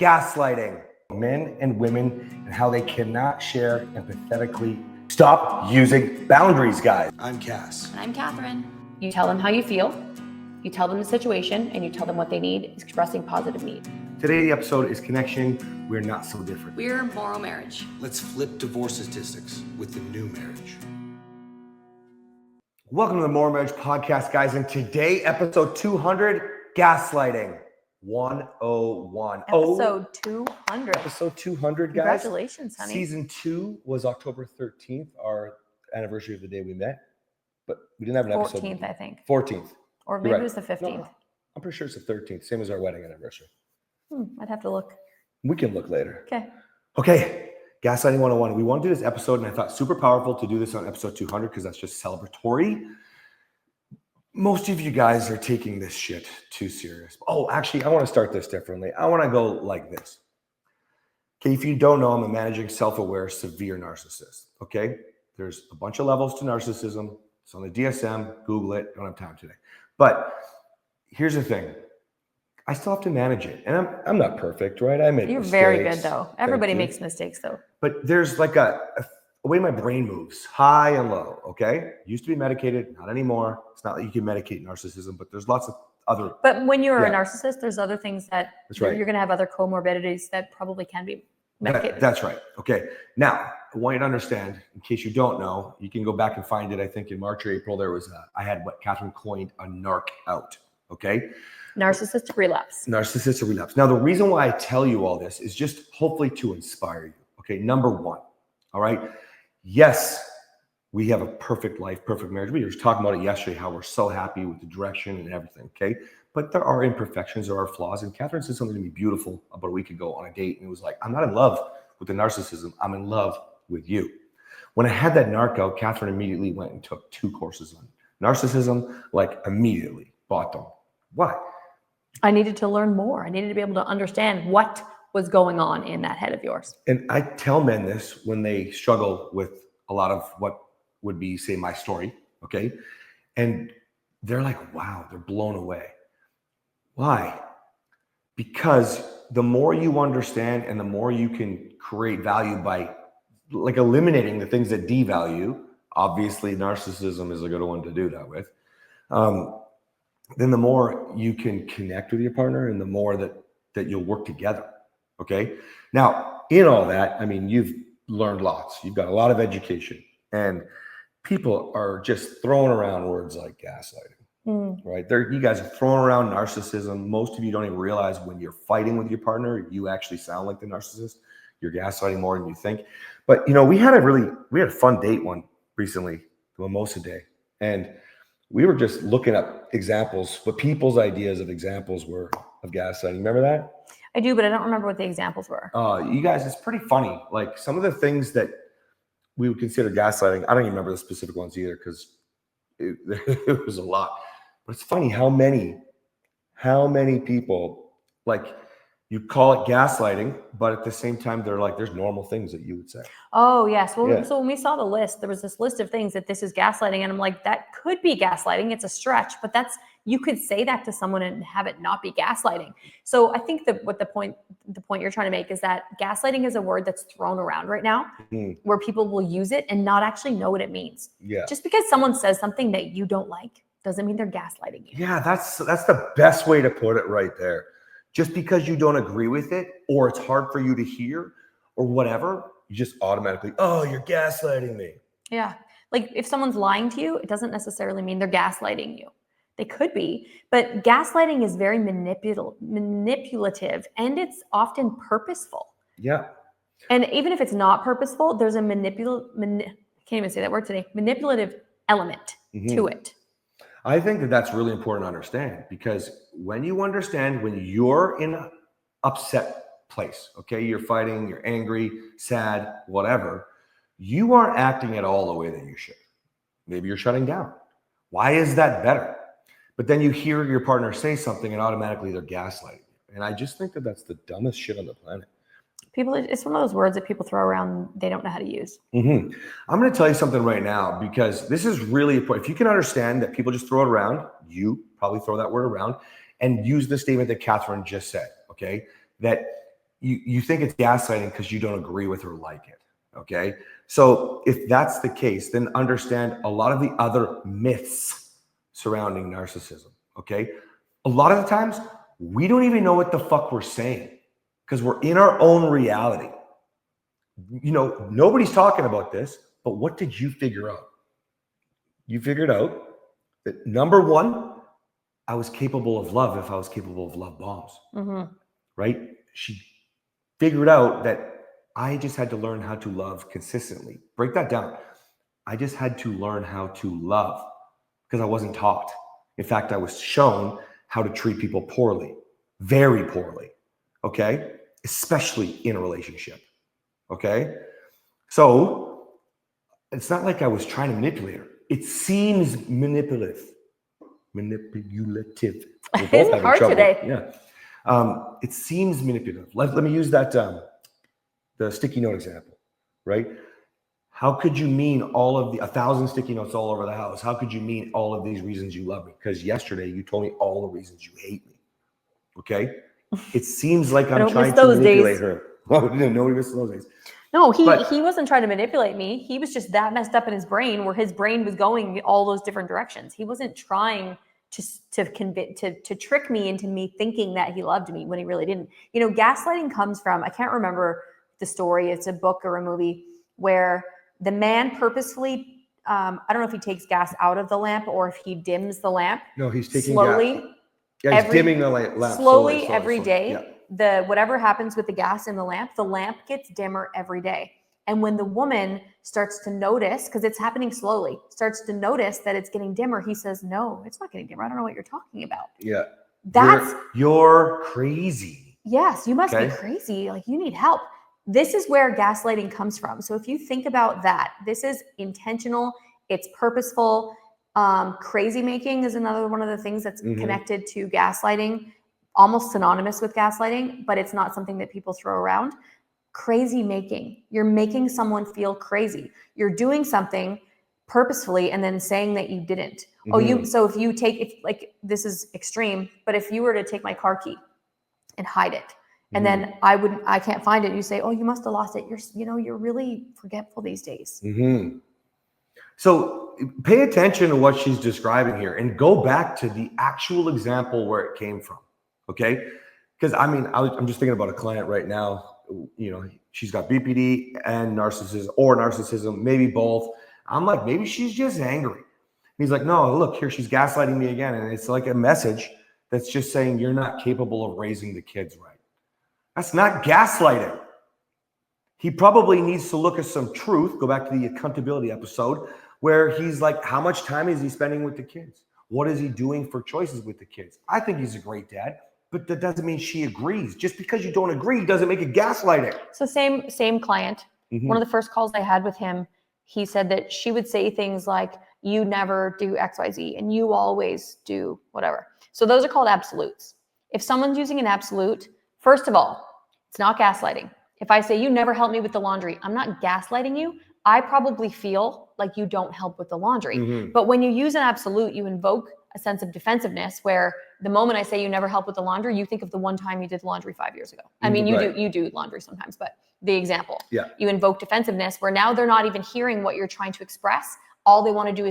Gaslighting. Men and women and how they cannot share empathetically. Stop using boundaries, guys. I'm Cass. And I'm Kathryn. You tell them how you feel, you tell them the situation, and you tell them what they need, expressing positive need. Today, the episode is Connection. We're not so different. We're Morrow marriage. Let's flip divorce statistics with the new marriage. Welcome to the Morrow Marriage Podcast, guys. And today, episode 200, Gaslighting 101. Episode 200. Episode 200, guys. Congratulations, honey. Season 2 was October 13th, our anniversary of the day we met. But we didn't have an episode. 14th, I think. 14th. Or maybe it was the 15th. No, I'm pretty sure it's the 13th, same as our wedding anniversary. I'd have to look. We can look later. Okay. Gaslighting 101. We want to do this episode, and I thought super powerful to do this on episode 200 because that's just celebratory. Most of you guys are taking this shit too serious. Oh, actually, I want to start this differently. I want to go like this. Okay, if you don't know, I'm a managing, self-aware, severe narcissist. Okay, there's a bunch of levels to narcissism. It's on the DSM. Google it. Don't have time today. But here's the thing. I still have to manage it. And I'm not perfect, right? I make You're mistakes. very good, though. Everybody makes mistakes, though. But there's like a way my brain moves, high and low, okay? Used to be medicated, not anymore. It's not that you can medicate narcissism, but there's lots of other... But when you're a narcissist, there's other things that right. You're going to have other comorbidities that probably can be medicated. That's right. Okay. Now, I want you to understand, in case you don't know, you can go back and find it. I think in March or April, I had what Kathryn coined a narc out, okay? Narcissistic relapse. Narcissistic relapse. Now, the reason why I tell you all this is just hopefully to inspire you. Okay, number one, all right? Yes, we have a perfect life, perfect marriage. We were just talking about it yesterday, how we're so happy with the direction and everything, okay? But there are imperfections, there are flaws. And Kathryn said something to me beautiful about a week ago on a date. And it was like, I'm not in love with the narcissism. I'm in love with you. When I had that narc out, Kathryn immediately went and took 2 courses on narcissism, like immediately bought them. Why? I needed to learn more. I needed to be able to understand what was going on in that head of yours. And I tell men this when they struggle with a lot of what would be, say, my story, okay? And they're like, wow, they're blown away. Why? Because the more you understand and the more you can create value by like eliminating the things that devalue, obviously narcissism is a good one to do that with, then the more you can connect with your partner and the more that you'll work together, okay? Now, in all that, I mean, you've learned lots. You've got a lot of education. And people are just throwing around words like gaslighting, right? You guys are throwing around narcissism. Most of you don't even realize when you're fighting with your partner, you actually sound like the narcissist. You're gaslighting more than you think. But, you know, we had a fun date one recently, the Mimosa Day. And we were just looking up examples, what people's ideas of examples were of gaslighting. Remember that? I do, but I don't remember what the examples were. You guys, it's pretty funny. Like some of the things that we would consider gaslighting, I don't even remember the specific ones either because it was a lot. But it's funny how many people, like, you call it gaslighting, but at the same time, they're like, there's normal things that you would say. Oh, yes. Well, So when we saw the list, there was this list of things that this is gaslighting. And I'm like, that could be gaslighting. It's a stretch, but you could say that to someone and have it not be gaslighting. So I think that what the point you're trying to make is that gaslighting is a word that's thrown around right now where people will use it and not actually know what it means. Yeah. Just because someone says something that you don't like doesn't mean they're gaslighting you. Yeah, that's the best way to put it right there. Just because you don't agree with it or it's hard for you to hear or whatever, you just automatically, oh, you're gaslighting me. Yeah. Like if someone's lying to you, it doesn't necessarily mean they're gaslighting you. They could be, but gaslighting is very manipulative and it's often purposeful. Yeah. And even if it's not purposeful, there's a I can't even say that word today, manipulative element to it. I think that's really important to understand because when you understand when you're in an upset place, okay, you're fighting, you're angry, sad, whatever, you aren't acting at all the way that you should. Maybe you're shutting down. Why is that better? But then you hear your partner say something and automatically they're gaslighting you. And I just think that that's the dumbest shit on the planet. It's one of those words that people throw around, they don't know how to use. I'm going to tell you something right now, because this is really important. If you can understand that people just throw it around, you probably throw that word around and use the statement that Kathryn just said, okay? That you think it's gaslighting because you don't agree with or like it. Okay. So if that's the case, then understand a lot of the other myths surrounding narcissism. Okay. A lot of the times we don't even know what the fuck we're saying because we're in our own reality. You know, nobody's talking about this, but what did you figure out? You figured out that number one, I was capable of love if I was capable of love bombs, right? She figured out that I just had to learn how to love consistently. Break that down. I just had to learn how to love because I wasn't taught. In fact, I was shown how to treat people poorly, very poorly, okay? Especially in a relationship, okay? So it's not like I was trying to manipulate her. It seems manipulative. It's hard today. Yeah. It seems manipulative. Let me use that the sticky note example, right? How could you mean all of the 1,000 sticky notes all over the house? How could you mean all of these reasons you love me? Because yesterday you told me all the reasons you hate me. Okay? It seems like I'm trying to manipulate her. Well, nobody misses those days. No, he wasn't trying to manipulate me. He was just that messed up in his brain where his brain was going all those different directions. He wasn't trying to trick me into me thinking that he loved me when he really didn't. You know, gaslighting comes from, I can't remember the story. It's a book or a movie where the man purposefully, I don't know if he takes gas out of the lamp or if he dims the lamp. No, he's taking slowly. Gas. Yeah, he's dimming the lamp slowly every day. Yeah. The whatever happens with the gas in the lamp gets dimmer every day. And when the woman starts to notice, because it's happening slowly, starts to notice that it's getting dimmer, he says, "No, it's not getting dimmer. I don't know what you're talking about." Yeah. That's you're crazy. Yes, you must be crazy. Like, you need help. This is where gaslighting comes from. So if you think about that, this is intentional, it's purposeful. Crazy making is another one of the things that's connected to gaslighting, almost synonymous with gaslighting, but it's not something that people throw around. Crazy making. You're making someone feel crazy. You're doing something purposefully and then saying that you didn't. So if you take, like, this is extreme, but if you were to take my car key and hide it, and then I can't find it, you say, "Oh, you must have lost it. You're really forgetful these days." So pay attention to what she's describing here and go back to the actual example where it came from. Okay. Because I mean, I'm just thinking about a client right now. You know, she's got BPD and narcissism, maybe both. I'm like, maybe she's just angry. And he's like, "No, look here, she's gaslighting me again." And it's like a message that's just saying you're not capable of raising the kids right. That's not gaslighting. He probably needs to look at some truth. Go back to the accountability episode where he's like, how much time is he spending with the kids? What is he doing for choices with the kids? I think he's a great dad, but that doesn't mean she agrees. Just because you don't agree doesn't make it gaslighting. So same client. One of the first calls I had with him, he said that she would say things like, "You never do XYZ and you always do whatever." So those are called absolutes. If someone's using an absolute, first of all, it's not gaslighting. If I say, "You never help me with the laundry," I'm not gaslighting you. I probably feel like you don't help with the laundry. But when you use an absolute, you invoke a sense of defensiveness where the moment I say "you never help with the laundry," you think of the one time you did laundry 5 years ago. I mean, you do laundry sometimes, but the example, you invoke defensiveness where now they're not even hearing what you're trying to express. All they want to do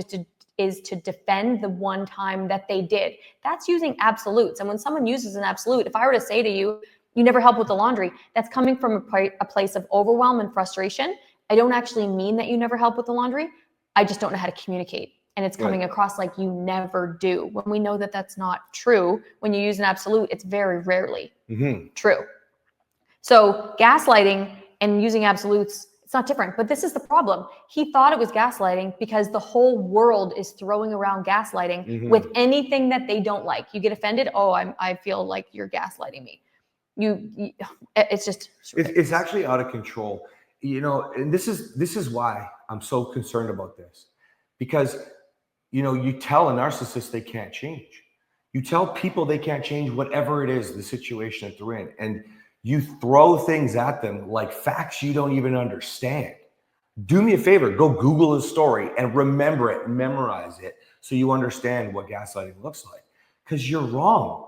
is to defend the one time that they did. That's using absolutes. And when someone uses an absolute, if I were to say to you, "You never help with the laundry," that's coming from a place of overwhelm and frustration. I don't actually mean that you never help with the laundry. I just don't know how to communicate. And it's coming across like you never do. When we know that that's not true, when you use an absolute, it's very rarely true. So gaslighting and using absolutes, it's not different. But this is the problem. He thought it was gaslighting because the whole world is throwing around gaslighting with anything that they don't like. You get offended. "Oh, I feel like you're gaslighting me." It's just it's actually out of control, you know. And this is why I'm so concerned about this, because you tell a narcissist they can't change. You tell people they can't change whatever it is, the situation that they're in, and you throw things at them like facts you don't even understand. Do me a favor, go Google the story and remember it, memorize it, so you understand what gaslighting looks like. Because you're wrong.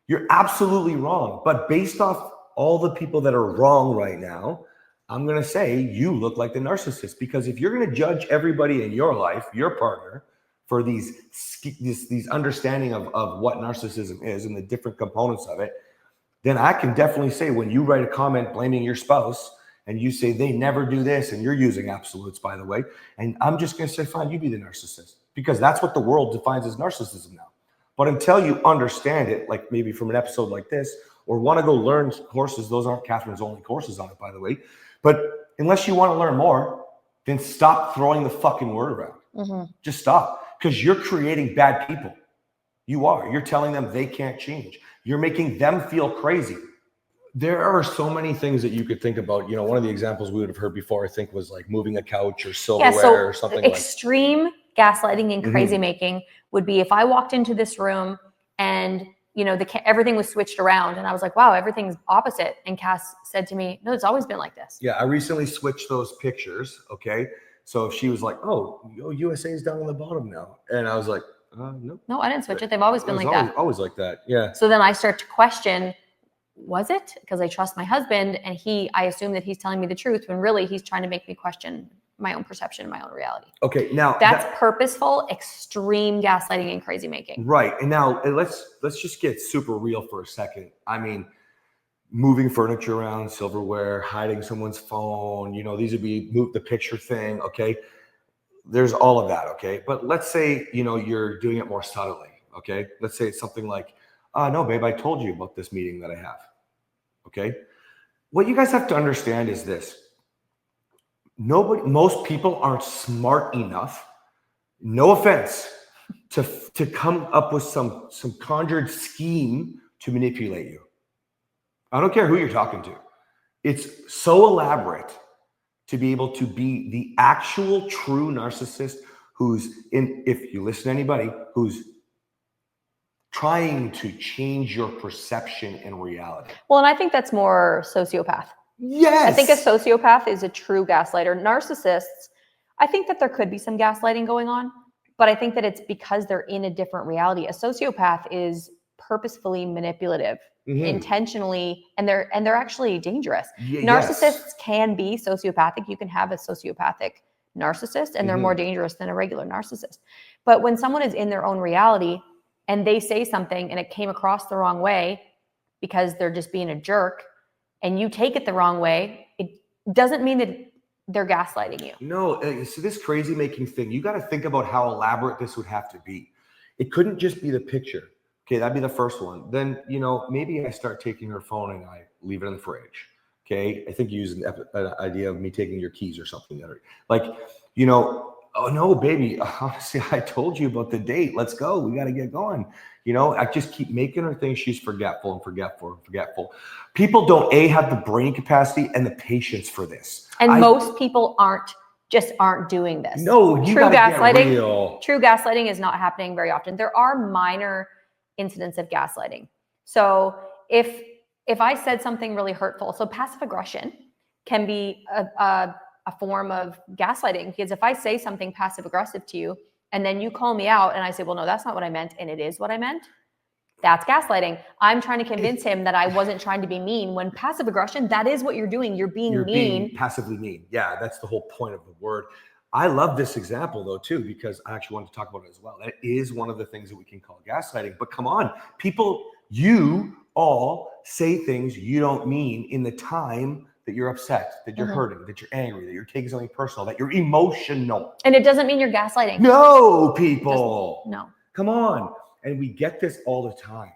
You're absolutely wrong. But based off all the people that are wrong right now, I'm going to say you look like the narcissist, because if you're going to judge everybody in your life, your partner, for these understanding of what narcissism is and the different components of it, then I can definitely say when you write a comment blaming your spouse and you say they never do this, and you're using absolutes, by the way, and I'm just going to say, fine, you be the narcissist, because that's what the world defines as narcissism now. But until you understand it, like maybe from an episode like this, or want to go learn courses, those aren't Kathryn's only courses on it, by the way. But unless you want to learn more, then stop throwing the fucking word around. Just stop, because you're creating bad people. You are. You're telling them they can't change. You're making them feel crazy. There are so many things that you could think about. You know, one of the examples we would have heard before, I think, was like moving a couch or silverware or something like that. Extreme gaslighting and crazy making would be if I walked into this room and, you know, everything was switched around and I was like, wow, everything's opposite. And Cass said to me, no, it's always been like this. Yeah, I recently switched those pictures. Okay. So if she was like, oh, USA is down on the bottom now. And I was like, no. No, I didn't switch it. They've always been like that. Always like that. Yeah. So then I start to question, was it? Because I trust my husband and I assume that he's telling me the truth when really he's trying to make me question my own perception, my own reality. Okay, now that's purposeful, extreme gaslighting and crazy making. Right. And now let's just get super real for a second. I mean, moving furniture around, silverware, hiding someone's phone, you know, these would be move the picture thing. Okay. There's all of that. Okay. But let's say, you know, you're doing it more subtly. Okay. Let's say it's something like, no, babe, I told you about this meeting that I have. Okay. What you guys have to understand is this. Most people aren't smart enough, no offense, to come up with some conjured scheme to manipulate you. I don't care who you're talking to. It's so elaborate to be able to be the actual true narcissist if you listen to anybody, who's trying to change your perception and reality. Well, and I think that's more sociopath. Yes. I think a sociopath is a true gaslighter. Narcissists, I think that there could be some gaslighting going on, but I think that it's because they're in a different reality. A sociopath is purposefully manipulative, intentionally, and they're actually dangerous. Narcissists can be sociopathic. You can have a sociopathic narcissist, and they're more dangerous than a regular narcissist. But when someone is in their own reality and they say something and it came across the wrong way because they're just being a jerk, and you take it the wrong way, it doesn't mean that they're gaslighting you. No, so this crazy making thing, you got to think about how elaborate this would have to be. It couldn't just be the picture. Okay, that'd be the first one. Then, you know, maybe I start taking her phone and I leave it in the fridge. Okay, I think you used an idea of me taking your keys or something. Like, you know, oh no, baby, honestly, I told you about the date. Let's go. We got to get going. You know, I just keep making her think she's forgetful and forgetful and forgetful. People don't have the brain capacity and the patience for this. And most people aren't doing this. No, you true gaslighting. Get real. True gaslighting is not happening very often. There are minor incidents of gaslighting. So if I said something really hurtful, so passive aggression can be a form of gaslighting, because if I say something passive aggressive to you and then you call me out and I say, well, no, that's not what I meant, and it is what I meant, that's gaslighting. I'm trying to convince him that I wasn't trying to be mean, when passive aggression, that is what you're doing. You're being mean. Passively mean. Yeah, that's the whole point of the word. I love this example though too, because I actually wanted to talk about it as well. That is one of the things that we can call gaslighting. But come on, people, you all say things you don't mean in the time that you're upset, that you're hurting, that you're angry, that you're taking something personal, that you're emotional. And it doesn't mean you're gaslighting. No, people. No. Come on. And we get this all the time.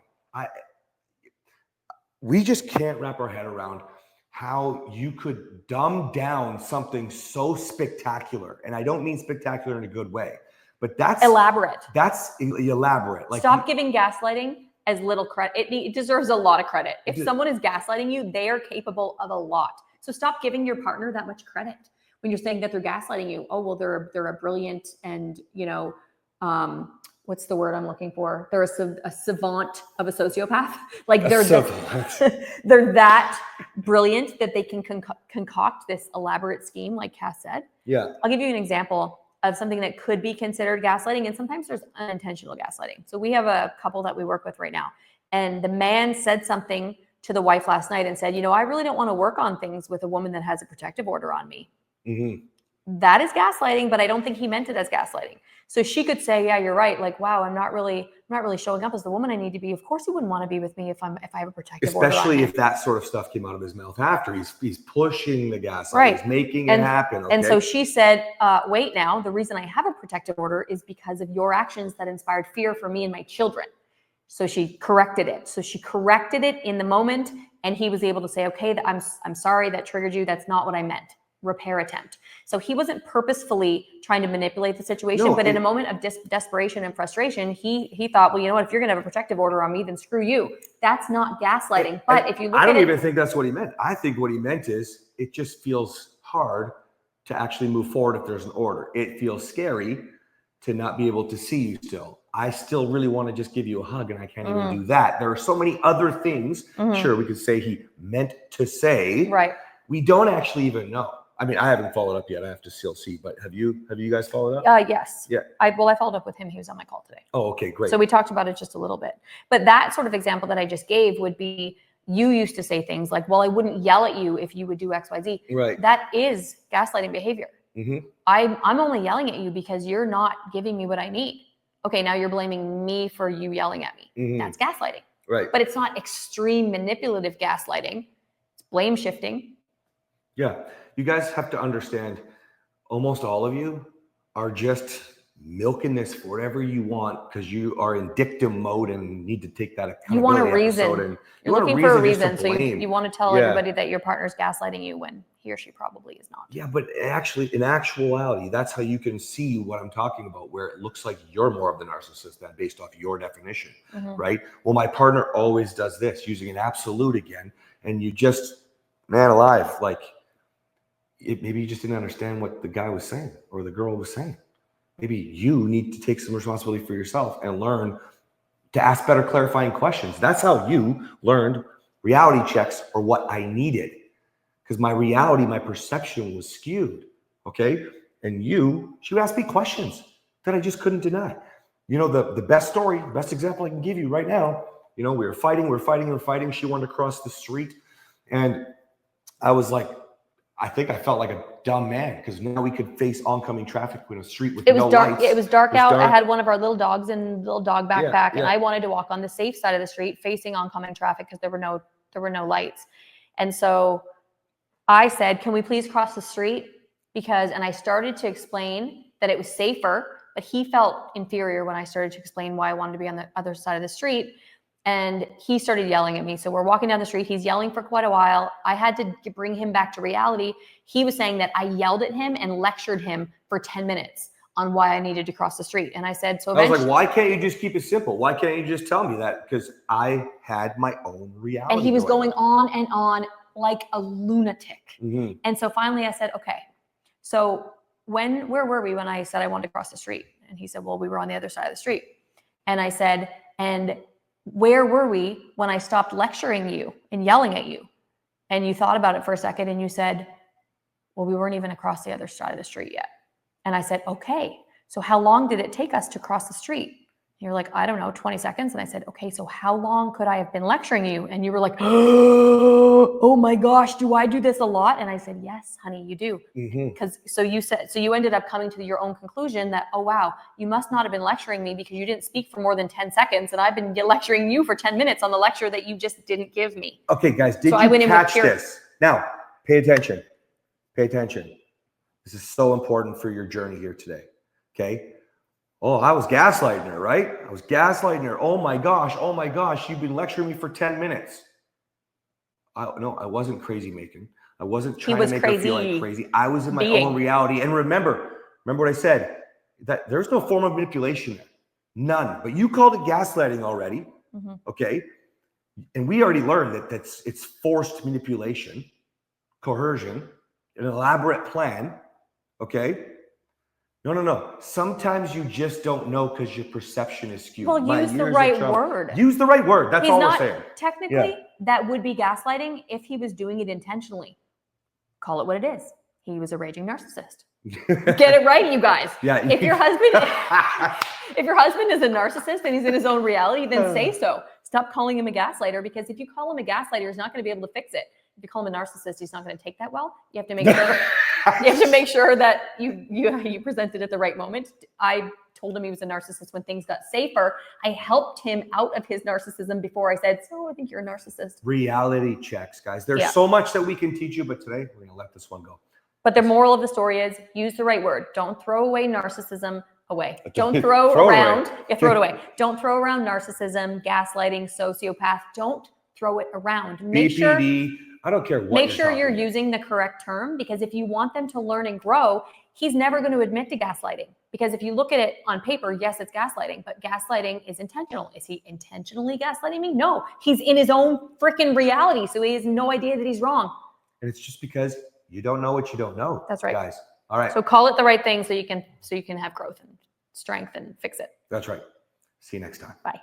We just can't wrap our head around how you could dumb down something so spectacular. And I don't mean spectacular in a good way, but that's elaborate. That's elaborate. Like, stop giving gaslighting as little credit. It deserves a lot of credit. If someone is gaslighting you, they are capable of a lot. So stop giving your partner that much credit when you're saying that they're gaslighting you. Oh, well, they're a brilliant and, you know, what's the word I'm looking for? They're a savant of a sociopath. Like they're that brilliant that they can concoct this elaborate scheme, like Cass said. Yeah. I'll give you an example of something that could be considered gaslighting, and sometimes there's unintentional gaslighting. So we have a couple that we work with right now, and the man said something to the wife last night and said, I really don't want to work on things with a woman that has a protective order on me. That is gaslighting, but I don't think he meant it as gaslighting. So she could say, yeah, you're right. Like, wow, I'm not really showing up as the woman I need to be. Of course he wouldn't want to be with me if I have a protective order on Especially him. if that sort of stuff came out of his mouth after. He's pushing the gaslight. Right. He's making it happen. Okay? And so she said, wait now, the reason I have a protective order is because of your actions that inspired fear for me and my children. So she corrected it. So she corrected it in the moment, and he was able to say, okay, I'm sorry that triggered you. That's not what I meant. Repair attempt. So he wasn't purposefully trying to manipulate the situation, but in a moment of desperation and frustration, he thought, well, you know what, if you're going to have a protective order on me, then screw you. That's not gaslighting. But if you look at it, I don't even think that's what he meant. I think what he meant is it just feels hard to actually move forward if there's an order. It feels scary to not be able to see you still. I still really want to just give you a hug, and I can't even do that. There are so many other things. Sure, we could say he meant to say. Right. We don't actually even know. I mean, I haven't followed up yet. I have to still see, but have you guys followed up? Yes. Yeah. I followed up with him. He was on my call today. Oh, okay, great. So we talked about it just a little bit. But that sort of example that I just gave would be, you used to say things like, well, I wouldn't yell at you if you would do XYZ. Right. That is gaslighting behavior. I'm only yelling at you because you're not giving me what I need. Okay, now you're blaming me for you yelling at me. That's gaslighting. Right. But it's not extreme manipulative gaslighting. It's blame shifting. Yeah. You guys have to understand, almost all of you are just milking this for whatever you want because you are in dictum mode and need to take that accountability. You want a reason. You're looking for a reason. So you want to tell everybody that your partner's gaslighting you when he or she probably is not. Yeah, but actually, in actuality, that's how you can see what I'm talking about, where it looks like you're more of the narcissist than based off your definition, right? Well, my partner always does this, using an absolute again, and you just, man alive, like, maybe you just didn't understand what the guy was saying or the girl was saying. Maybe you need to take some responsibility for yourself and learn to ask better clarifying questions. That's how you learned reality checks are what I needed, because my reality, my perception was skewed. Okay. And she would ask me questions that I just couldn't deny. The best story, best example I can give you right now, we were fighting. She wanted to cross the street. And I was like, I think I felt like a dumb man because now we could face oncoming traffic in a street with no lights. It was dark out. I had one of our little dogs in a little dog backpack, and I wanted to walk on the safe side of the street facing oncoming traffic because there were no lights. And so I said, can we please cross the street? And I started to explain that it was safer, but he felt inferior when I started to explain why I wanted to be on the other side of the street. And he started yelling at me. So we're walking down the street. He's yelling for quite a while. I had to bring him back to reality. He was saying that I yelled at him and lectured him for 10 minutes on why I needed to cross the street. And I said, so I was like, why can't you just keep it simple? Why can't you just tell me that? Because I had my own reality. And he was going on and on like a lunatic. And so finally I said, okay, so where were we when I said I wanted to cross the street? And he said, well, we were on the other side of the street. And I said, and where were we when I stopped lecturing you and yelling at you? And you thought about it for a second and you said, well, we weren't even across the other side of the street yet. And I said, okay, so how long did it take us to cross the street? And you're like, I don't know, 20 seconds. And I said, okay, so how long could I have been lecturing you? And you were like, oh my gosh, do I do this a lot? And I said, yes, honey, you do. So you ended up coming to your own conclusion that, oh, wow, you must not have been lecturing me because you didn't speak for more than 10 seconds. And I've been lecturing you for 10 minutes on the lecture that you just didn't give me. Okay, guys, did you catch this? Now, pay attention. Pay attention. This is so important for your journey here today. Okay. Oh, I was gaslighting her, right? I was gaslighting her. Oh my gosh. You've been lecturing me for 10 minutes. No, I wasn't crazy making. I wasn't trying to make her feel like crazy. I was in my own reality. And remember what I said, that there's no form of manipulation there. None. But you called it gaslighting already. Okay. And we already learned that it's forced manipulation, coercion, an elaborate plan. Okay. No. Sometimes you just don't know because your perception is skewed. Well, use the right word. Use the right word. That's all we're saying. Technically, that would be gaslighting if he was doing it intentionally. Call it what it is. He was a raging narcissist. Get it right, you guys. Yeah. If your husband is a narcissist and he's in his own reality, then say so. Stop calling him a gaslighter, because if you call him a gaslighter, he's not going to be able to fix it. If you call him a narcissist, he's not going to take that well. You have to make sure you have to make sure that you presented at the right moment. I told him he was a narcissist when things got safer. I helped him out of his narcissism before I said, so I think you're a narcissist. Reality checks, guys. There's so much that we can teach you, but today we're going to let this one go. But the moral of the story is use the right word. Don't throw away narcissism away. Don't throw around. Yeah, throw it away. Don't throw around narcissism, gaslighting, sociopath. Don't throw it around. Make sure I don't care what. Make sure you're using the correct term, because if you want them to learn and grow, he's never going to admit to gaslighting. Because if you look at it on paper, yes, it's gaslighting, but gaslighting is intentional. Is he intentionally gaslighting me? No, he's in his own freaking reality, so he has no idea that he's wrong. And it's just because you don't know what you don't know. That's right, guys. All right. So call it the right thing so you can have growth and strength and fix it. That's right. See you next time. Bye.